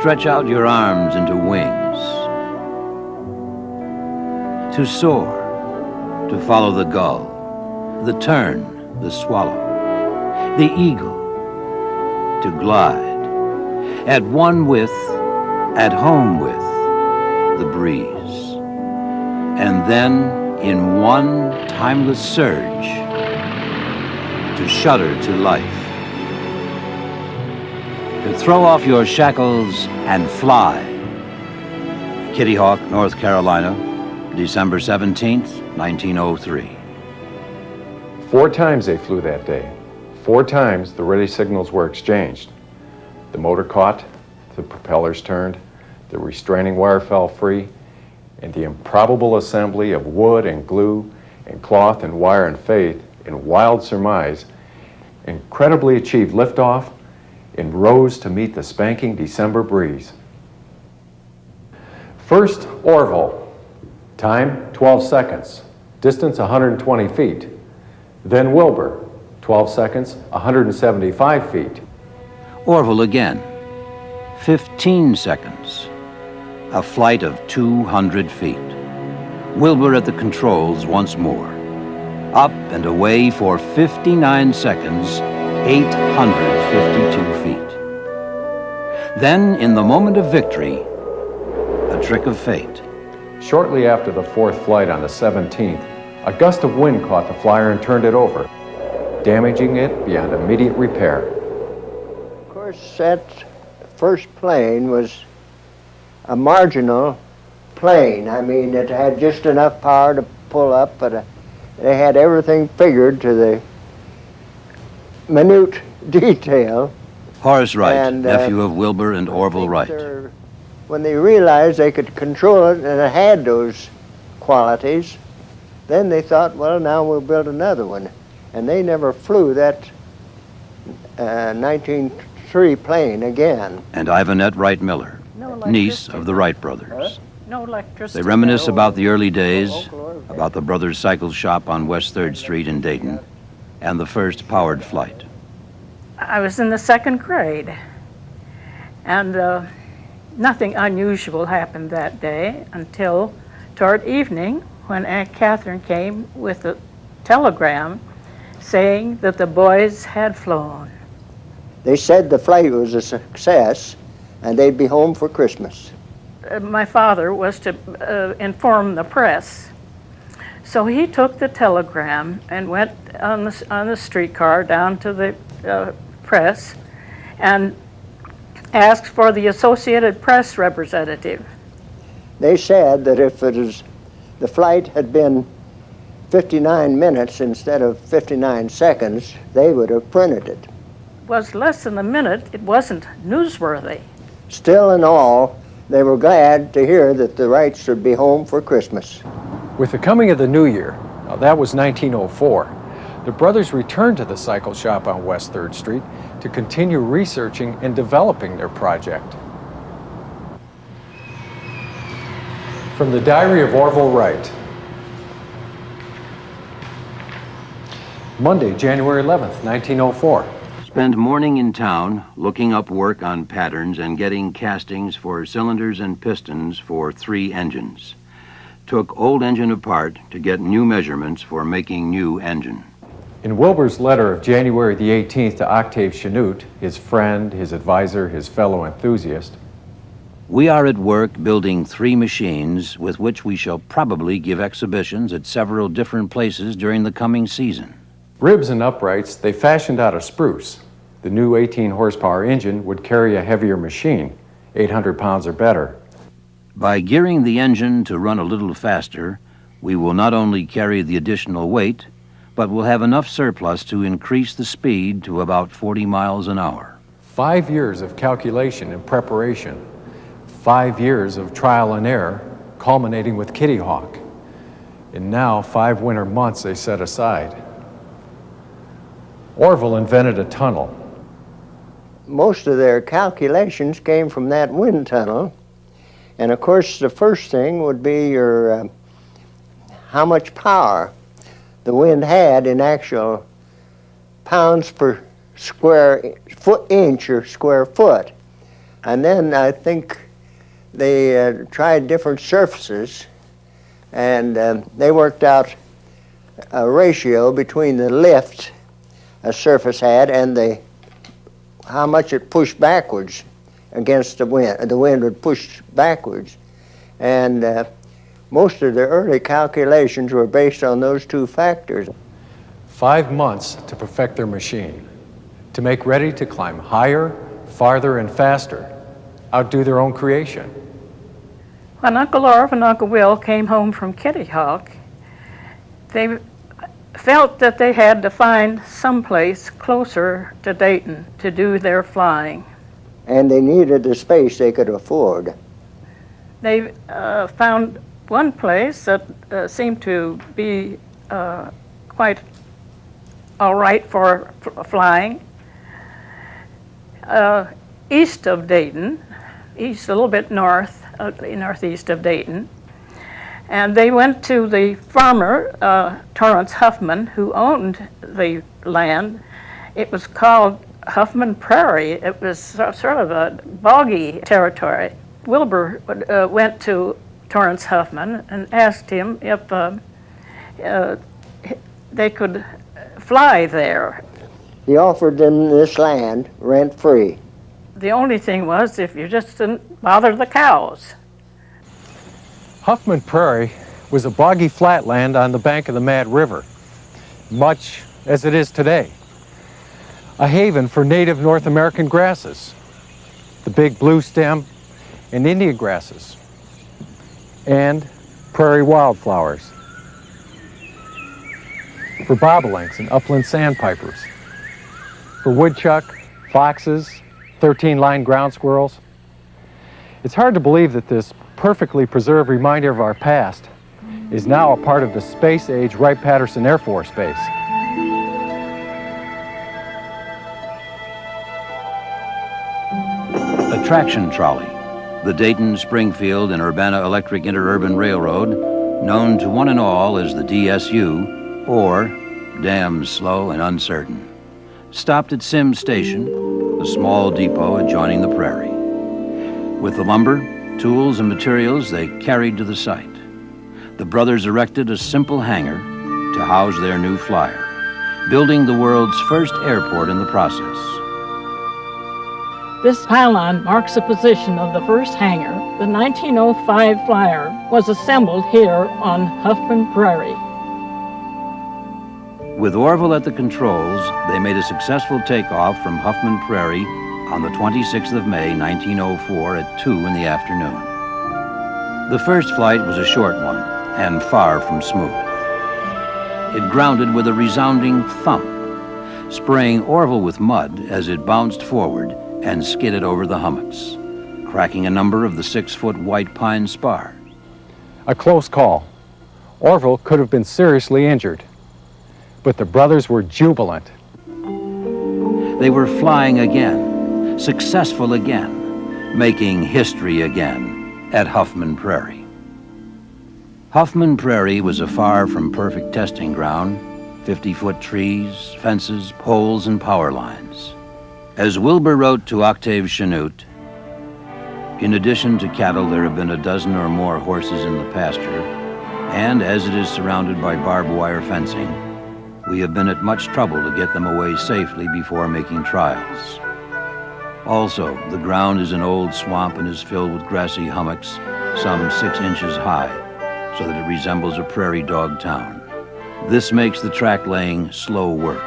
stretch out your arms into wings, to soar, to follow the gull, the tern, the swallow, the eagle, to glide, at one with, at home with, the breeze, and then in one timeless surge, to shudder to life, to throw off your shackles and fly. Kitty Hawk, North Carolina, December 17th, 1903. 4 times they flew that day. 4 times the ready signals were exchanged. The motor caught, the propellers turned, the restraining wire fell free, and the improbable assembly of wood and glue and cloth and wire and faith in wild surmise incredibly achieved liftoff and rose to meet the spanking December breeze. First, Orville. Time, 12 seconds. Distance, 120 feet. Then Wilbur. 12 seconds, 175 feet. Orville again. 15 seconds. A flight of 200 feet. Wilbur at the controls once more. Up and away for 59 seconds, 852 feet. Then, in the moment of victory, a trick of fate. Shortly after the 4th flight on the 17th, a gust of wind caught the flyer and turned it over, damaging it beyond immediate repair. Of course, that first plane was a marginal plane. I mean, it had just enough power to pull up, but they had everything figured to the minute detail. Horace Wright, nephew of Wilbur and Orville Wright. When they realized they could control it and it had those qualities, then they thought, well, now we'll build another one. And they never flew that 1903 plane again. And Ivanette Wright Miller, niece of the Wright brothers. No electricity. They reminisce about the early days, about the brothers' cycle shop on West 3rd Street in Dayton, and the first powered flight. I was in the 2nd grade, and nothing unusual happened that day until toward evening when Aunt Catherine came with a telegram saying that the boys had flown. They said the flight was a success and they'd be home for Christmas. My father was to inform the press. So he took the telegram and went on the streetcar down to the press and asked for the Associated Press representative. They said that if the flight had been 59 minutes instead of 59 seconds, they would have printed it. It was less than a minute. It wasn't newsworthy. Still in all, they were glad to hear that the Wrights would be home for Christmas. With the coming of the new year, now that was 1904, the brothers returned to the cycle shop on West 3rd Street to continue researching and developing their project. From the Diary of Orville Wright. Monday, January 11th, 1904. Spend morning in town looking up work on patterns and getting castings for cylinders and pistons for 3 engines. Took old engine apart to get new measurements for making new engine. In Wilbur's letter of January the 18th to Octave Chanute, his friend, his advisor, his fellow enthusiast, we are at work building 3 machines with which we shall probably give exhibitions at several different places during the coming season. Ribs and uprights they fashioned out of spruce. The new 18-horsepower engine would carry a heavier machine, 800 pounds or better. By gearing the engine to run a little faster, we will not only carry the additional weight, but will have enough surplus to increase the speed to about 40 miles an hour. 5 years of calculation and preparation. 5 years of trial and error, culminating with Kitty Hawk. And now 5 winter months they set aside. Orville invented a tunnel. Most of their calculations came from that wind tunnel. And of course, the first thing would be your how much power the wind had in actual pounds per square inch or square foot. And then I think they tried different surfaces, and they worked out a ratio between the lift a surface had and how much it pushed backwards against the wind. The wind would push backwards. And most of the early calculations were based on those two factors. 5 months to perfect their machine, to make ready to climb higher, farther, and faster, outdo their own creation. When Uncle Orv and Uncle Will came home from Kitty Hawk, they felt that they had to find someplace closer to Dayton to do their flying. And they needed the space they could afford. They found one place that seemed to be quite all right for flying, east of Dayton, a little bit northeast of Dayton. And they went to the farmer, Torrance Huffman, who owned the land. It was called Huffman Prairie. It was sort of a boggy territory. Wilbur went to Torrance Huffman and asked him if they could fly there. He offered them this land rent-free. The only thing was if you just didn't bother the cows. Huffman Prairie was a boggy flatland on the bank of the Mad River, much as it is today. A haven for native North American grasses, the big blue stem and Indian grasses, and prairie wildflowers, for bobolinks and upland sandpipers, for woodchuck, foxes, 13-line ground squirrels. It's hard to believe that this perfectly preserved reminder of our past is now a part of the space-age Wright-Patterson Air Force Base. A traction trolley, the Dayton, Springfield, and Urbana Electric Interurban Railroad, known to one and all as the DSU, or Damn Slow and Uncertain, stopped at Sims Station, a small depot adjoining the prairie. With the lumber, tools, and materials they carried to the site, the brothers erected a simple hangar to house their new flyer, building the world's first airport in the process. This pylon marks the position of the first hangar. The 1905 flyer was assembled here on Huffman Prairie. With Orville at the controls, they made a successful takeoff from Huffman Prairie on the 26th of May, 1904 at 2 in the afternoon. The first flight was a short one and far from smooth. It grounded with a resounding thump, spraying Orville with mud as it bounced forward and skidded over the hummocks, cracking a number of the 6-foot white pine spar. A close call. Orville could have been seriously injured, but the brothers were jubilant. They were flying again, successful again, making history again at Huffman Prairie. Huffman Prairie was a far from perfect testing ground, 50-foot trees, fences, poles, and power lines. As Wilbur wrote to Octave Chanute, in addition to cattle, there have been a dozen or more horses in the pasture, and as it is surrounded by barbed wire fencing, we have been at much trouble to get them away safely before making trials. Also, the ground is an old swamp and is filled with grassy hummocks, some 6 inches high, so that it resembles a prairie dog town. This makes the track laying slow work.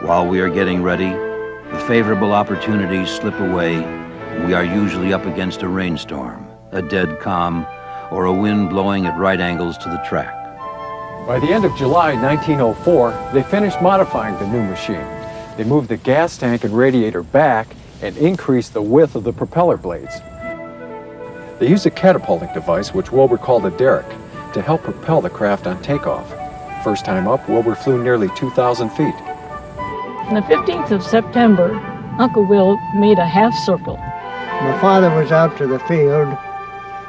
While we are getting ready, the favorable opportunities slip away, and we are usually up against a rainstorm, a dead calm, or a wind blowing at right angles to the track. By the end of July 1904, they finished modifying the new machine. They moved the gas tank and radiator back and increased the width of the propeller blades. They used a catapulting device, which Wilbur called a derrick, to help propel the craft on takeoff. First time up, Wilbur flew nearly 2,000 feet. On the 15th of September, Uncle Will made a half circle. My father was out to the field,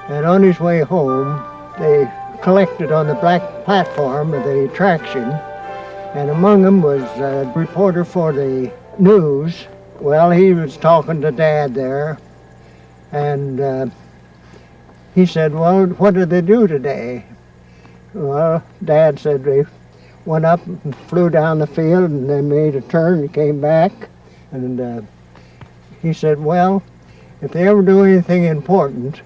and on his way home, they collected on the black platform of the traction, and among them was a reporter for the news, Well, he was talking to Dad there, and he said, well, what did they do today? Well, Dad said they went up and flew down the field, and they made a turn and came back. And he said, well, if they ever do anything important,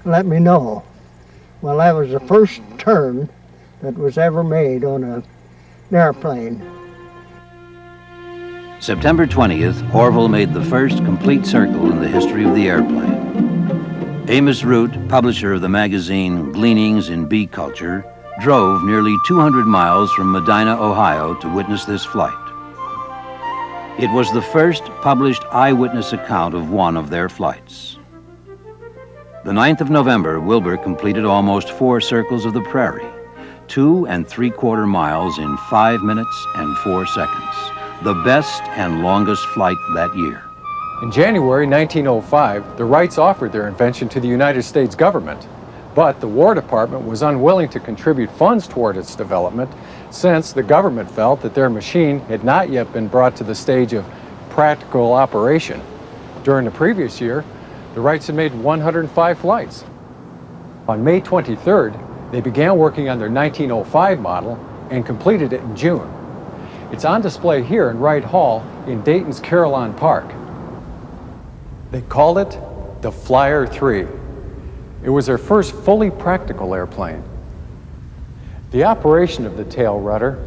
let me know. Well, that was the first turn that was ever made on an airplane. September 20th, Orville made the first complete circle in the history of the airplane. Amos Root, publisher of the magazine Gleanings in Bee Culture, drove nearly 200 miles from Medina, Ohio to witness this flight. It was the first published eyewitness account of one of their flights. The 9th of November, Wilbur completed almost 4 circles of the prairie, 2 3/4 miles in 5 minutes and 4 seconds, the best and longest flight that year. In January 1905, the Wrights offered their invention to the United States government, but the War Department was unwilling to contribute funds toward its development since the government felt that their machine had not yet been brought to the stage of practical operation. During the previous year, the Wrights had made 105 flights. On May 23rd, they began working on their 1905 model and completed it in June. It's on display here in Wright Hall in Dayton's Carillon Park. They called it the Flyer 3. It was their first fully practical airplane. The operation of the tail rudder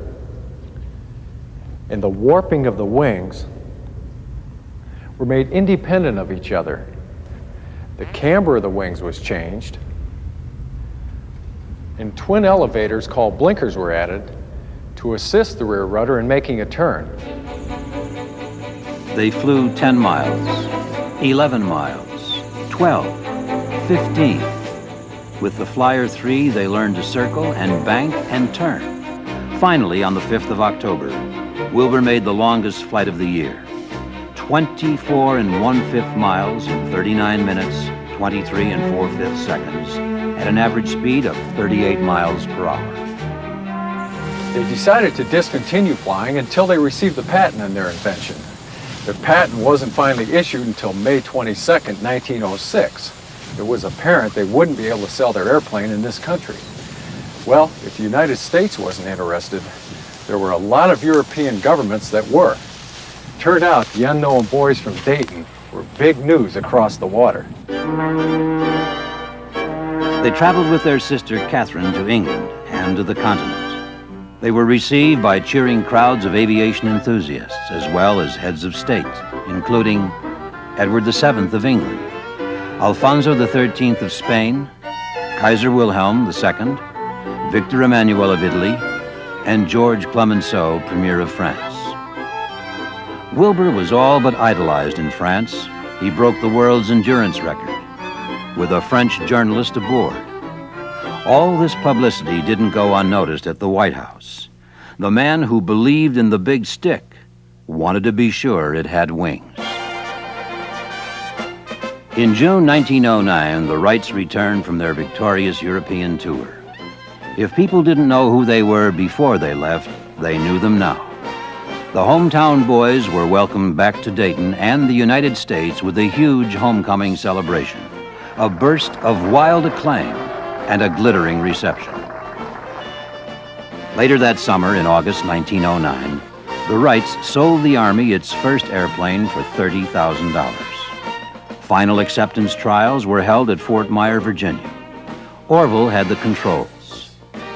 and the warping of the wings were made independent of each other. The camber of the wings was changed, and twin elevators called blinkers were added to assist the rear rudder in making a turn. They flew 10 miles, 11 miles, 12, 15. With the Flyer 3, they learned to circle and bank and turn. Finally, on the 5th of October, Wilbur made the longest flight of the year, 24 1/5 miles in 39 minutes, 23 4/5 seconds, at an average speed of 38 miles per hour. They decided to discontinue flying until they received the patent on their invention. The patent wasn't finally issued until May 22nd, 1906. It was apparent they wouldn't be able to sell their airplane in this country. Well, if the United States wasn't interested, there were a lot of European governments that were. Turned out the unknown boys from Dayton were big news across the water. They traveled with their sister Catherine to England and to the continent. They were received by cheering crowds of aviation enthusiasts as well as heads of state, including Edward VII of England, Alfonso XIII of Spain, Kaiser Wilhelm II, Victor Emmanuel of Italy, and George Clemenceau, Premier of France. Wilbur was all but idolized in France. He broke the world's endurance record with a French journalist aboard. All this publicity didn't go unnoticed at the White House. The man who believed in the big stick wanted to be sure it had wings. In June 1909, the Wrights returned from their victorious European tour. If people didn't know who they were before they left, they knew them now. The hometown boys were welcomed back to Dayton and the United States with a huge homecoming celebration, a burst of wild acclaim, and a glittering reception. Later that summer, in August 1909, the Wrights sold the Army its first airplane for $30,000. Final acceptance trials were held at Fort Myer, Virginia. Orville had the controls.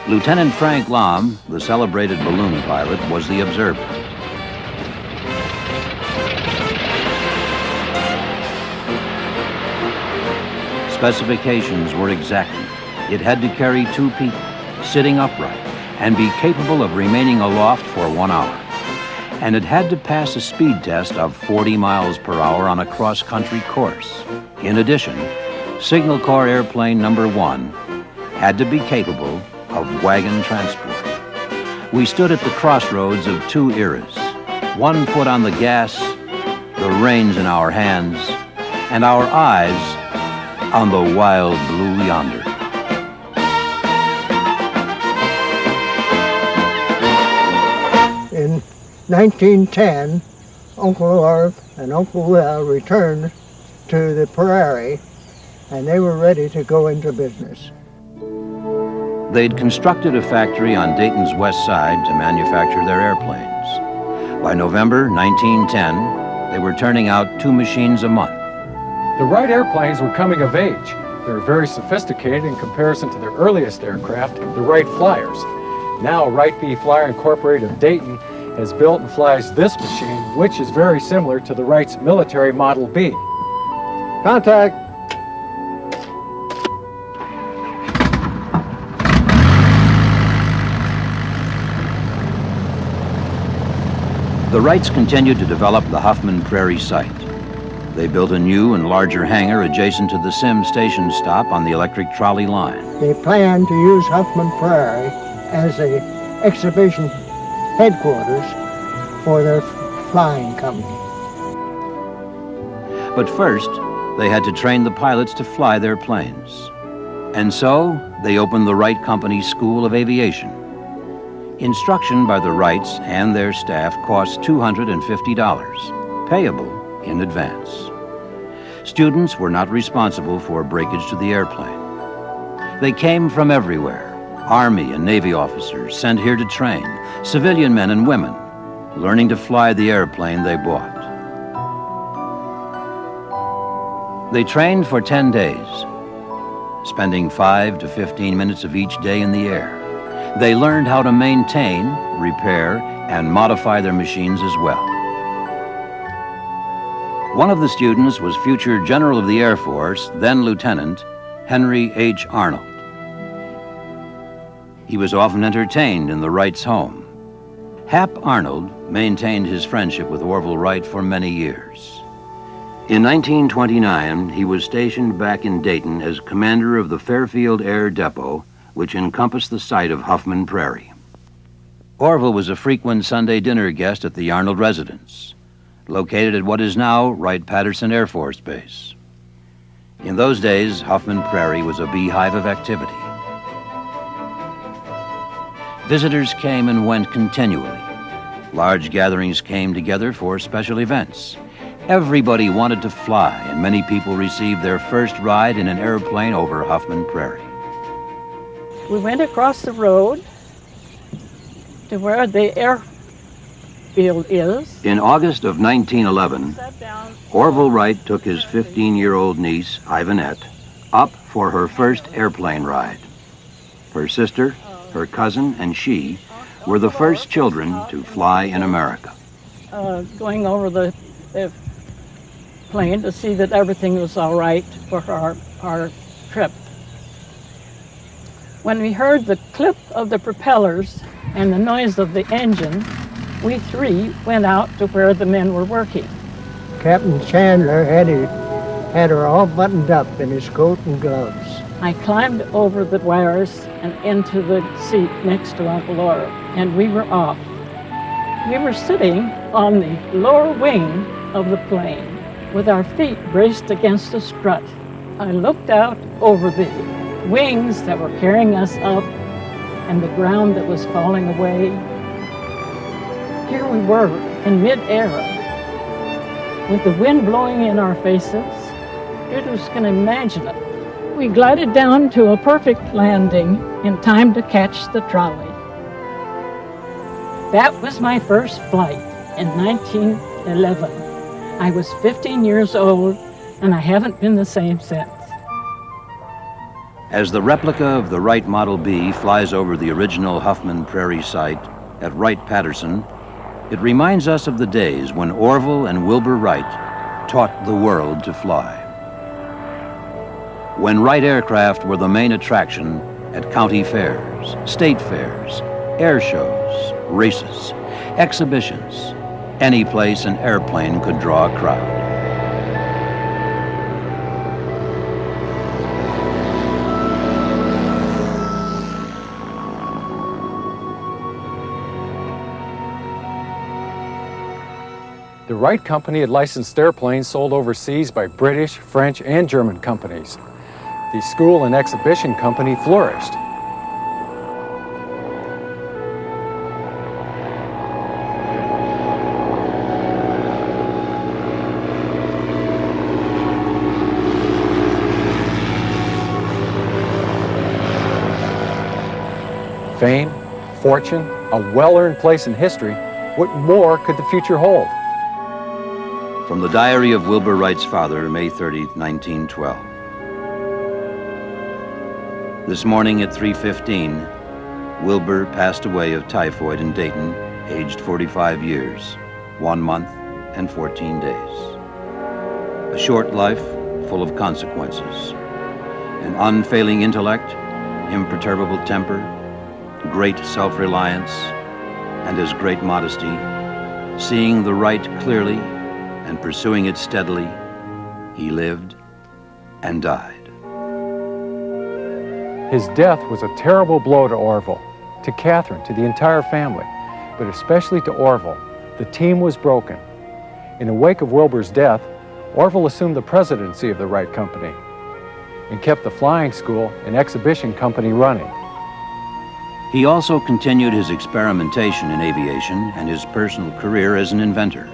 Lieutenant Frank Lahm, the celebrated balloon pilot, was the observer. Specifications were exacting. It had to carry 2 people, sitting upright, and be capable of remaining aloft for 1 hour. And it had to pass a speed test of 40 miles per hour on a cross-country course. In addition, Signal Corps Airplane Number 1 had to be capable of wagon transport. We stood at the crossroads of 2 eras, 1 foot on the gas, the reins in our hands, and our eyes on the wild blue yonder. In 1910, Uncle Orv and Uncle Will returned to the Prairie, and they were ready to go into business. They'd constructed a factory on Dayton's west side to manufacture their airplanes. By November 1910, they were turning out 2 machines a month. The Wright airplanes were coming of age. They were very sophisticated in comparison to their earliest aircraft, the Wright Flyers. Now, Wright B. Flyer Incorporated of Dayton has built and flies this machine, which is very similar to the Wright's military Model B. Contact! The Wrights continued to develop the Huffman Prairie site. They built a new and larger hangar adjacent to the Sim station stop on the electric trolley line. They planned to use Huffman Prairie as an exhibition headquarters for their flying company. But first, they had to train the pilots to fly their planes. And so, they opened the Wright Company School of Aviation. Instruction by the Wrights and their staff cost $250, payable in advance. Students were not responsible for breakage to the airplane. They came from everywhere, Army and Navy officers sent here to train, civilian men and women, learning to fly the airplane they bought. They trained for 10 days, spending 5 to 15 minutes of each day in the air. They learned how to maintain, repair, and modify their machines as well. One of the students was future General of the Air Force, then Lieutenant, Henry H. Arnold. He was often entertained in the Wrights' home. Hap Arnold maintained his friendship with Orville Wright for many years. In 1929, he was stationed back in Dayton as commander of the Fairfield Air Depot, which encompassed the site of Huffman Prairie. Orville was a frequent Sunday dinner guest at the Arnold residence, located at what is now Wright-Patterson Air Force Base. In those days, Huffman Prairie was a beehive of activity. Visitors came and went continually. Large gatherings came together for special events. Everybody wanted to fly, and many people received their first ride in an airplane over Huffman Prairie. We went across the road to where the airfield is. In August of 1911, Sat down. Orville Wright took his 15-year-old niece, Ivanette, up for her first airplane ride. Her sister, her cousin, and she were the first children to fly in America. Going over the plane to see that everything was all right for our trip. When we heard the clip of the propellers and the noise of the engine, we three went out to where the men were working. Captain Chandler had her all buttoned up in his coat and gloves. I climbed over the wires and into the seat next to Uncle Orv, and we were off. We were sitting on the lower wing of the plane with our feet braced against the strut. I looked out over the wings that were carrying us up and the ground that was falling away. Here we were in mid-air with the wind blowing in our faces. You just can imagine it. We glided down to a perfect landing in time to catch the trolley. That was my first flight in 1911. I was 15 years old, and I haven't been the same since. As the replica of the Wright Model B flies over the original Huffman Prairie site at Wright-Patterson, it reminds us of the days when Orville and Wilbur Wright taught the world to fly. When Wright aircraft were the main attraction at county fairs, state fairs, air shows, races, exhibitions, any place an airplane could draw a crowd. The Wright Company had licensed airplanes sold overseas by British, French, and German companies. The school and exhibition company flourished. Fame, fortune, a well-earned place in history, what more could the future hold? From the diary of Wilbur Wright's father, May 30, 1912. This morning at 3:15, Wilbur passed away of typhoid in Dayton, aged 45 years, 1 month and 14 days. A short life full of consequences. An unfailing intellect, imperturbable temper, great self-reliance, and his great modesty, seeing the right clearly and pursuing it steadily, he lived and died. His death was a terrible blow to Orville, to Catherine, to the entire family, but especially to Orville. The team was broken. In the wake of Wilbur's death, Orville assumed the presidency of the Wright Company and kept the flying school and exhibition company running. He also continued his experimentation in aviation and his personal career as an inventor.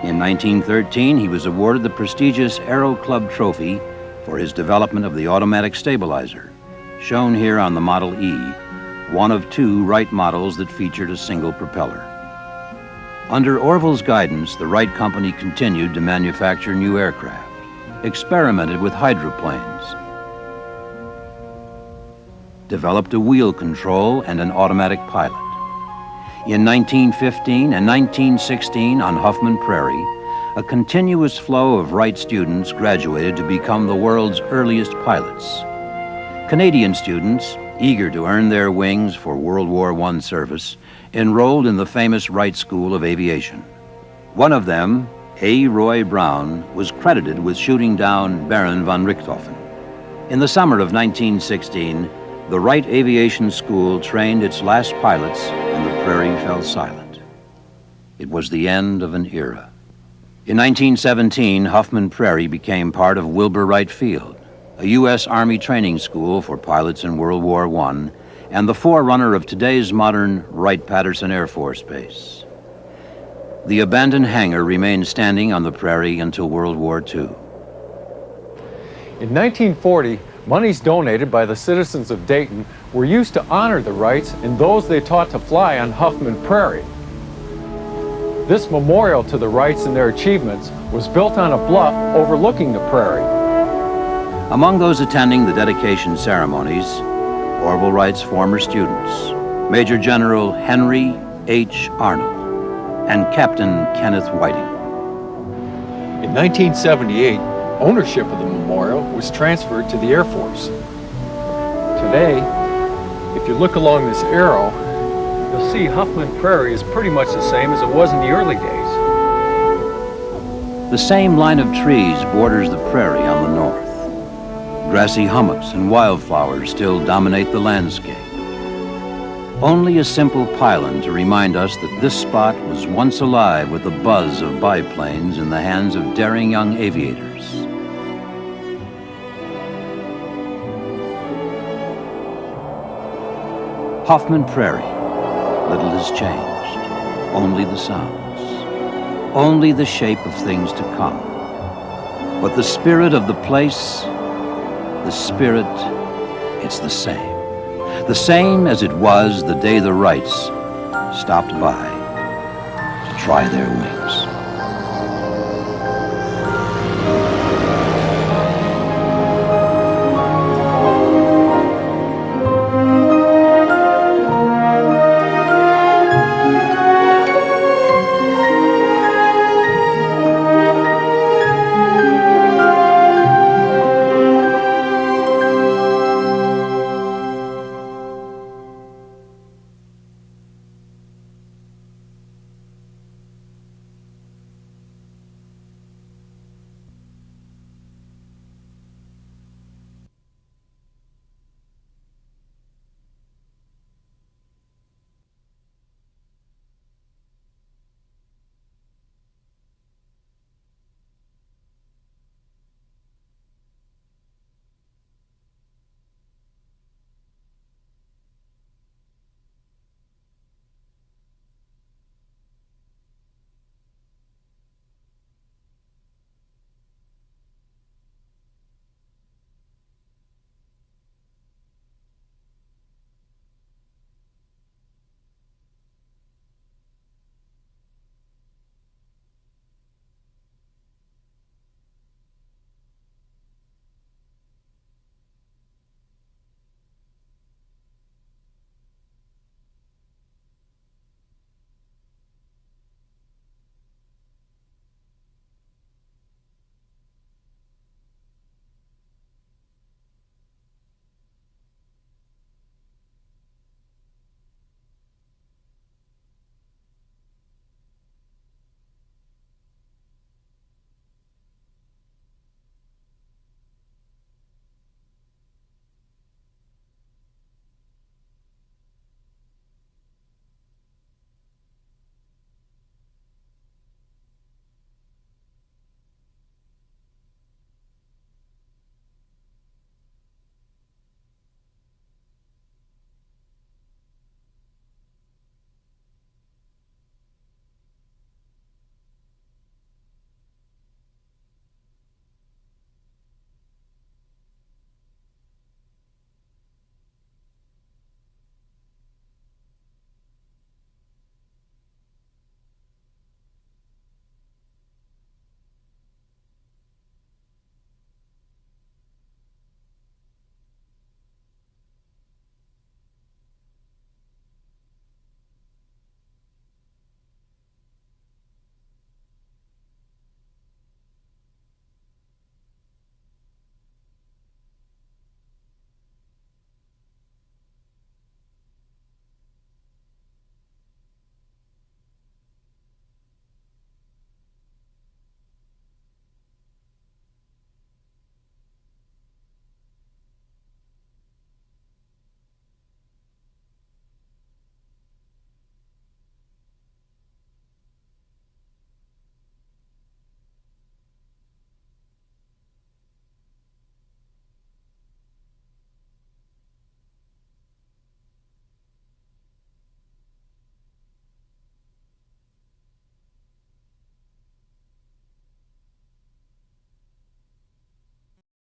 In 1913, he was awarded the prestigious Aero Club Trophy for his development of the automatic stabilizer, shown here on the Model E, one of 2 Wright models that featured a single propeller. Under Orville's guidance, the Wright Company continued to manufacture new aircraft, experimented with hydroplanes, developed a wheel control and an automatic pilot. In 1915 and 1916 on Huffman Prairie, a continuous flow of Wright students graduated to become the world's earliest pilots. Canadian students, eager to earn their wings for World War I service, enrolled in the famous Wright School of Aviation. One of them, A. Roy Brown, was credited with shooting down Baron von Richthofen. In the summer of 1916, the Wright Aviation School trained its last pilots and the prairie fell silent. It was the end of an era. In 1917, Huffman Prairie became part of Wilbur Wright Field, a U.S. Army training school for pilots in World War I, and the forerunner of today's modern Wright-Patterson Air Force Base. The abandoned hangar remained standing on the prairie until World War II. In 1940, monies donated by the citizens of Dayton were used to honor the Wrights and those they taught to fly on Huffman Prairie. This memorial to the Wrights and their achievements was built on a bluff overlooking the prairie. Among those attending the dedication ceremonies, Orville Wright's former students, Major General Henry H. Arnold and Captain Kenneth Whiting. In 1978, ownership of the memorial was transferred to the Air Force. Today, if you look along this arrow, you'll see Huffman Prairie is pretty much the same as it was in the early days. The same line of trees borders the prairie on the north. Grassy hummocks and wildflowers still dominate the landscape. Only a simple pylon to remind us that this spot was once alive with the buzz of biplanes in the hands of daring young aviators. Huffman Prairie, little has changed. Only the sounds. Only the shape of things to come. But the spirit of the place, the spirit, it's the same. The same as it was the day the Wrights stopped by to try their wings.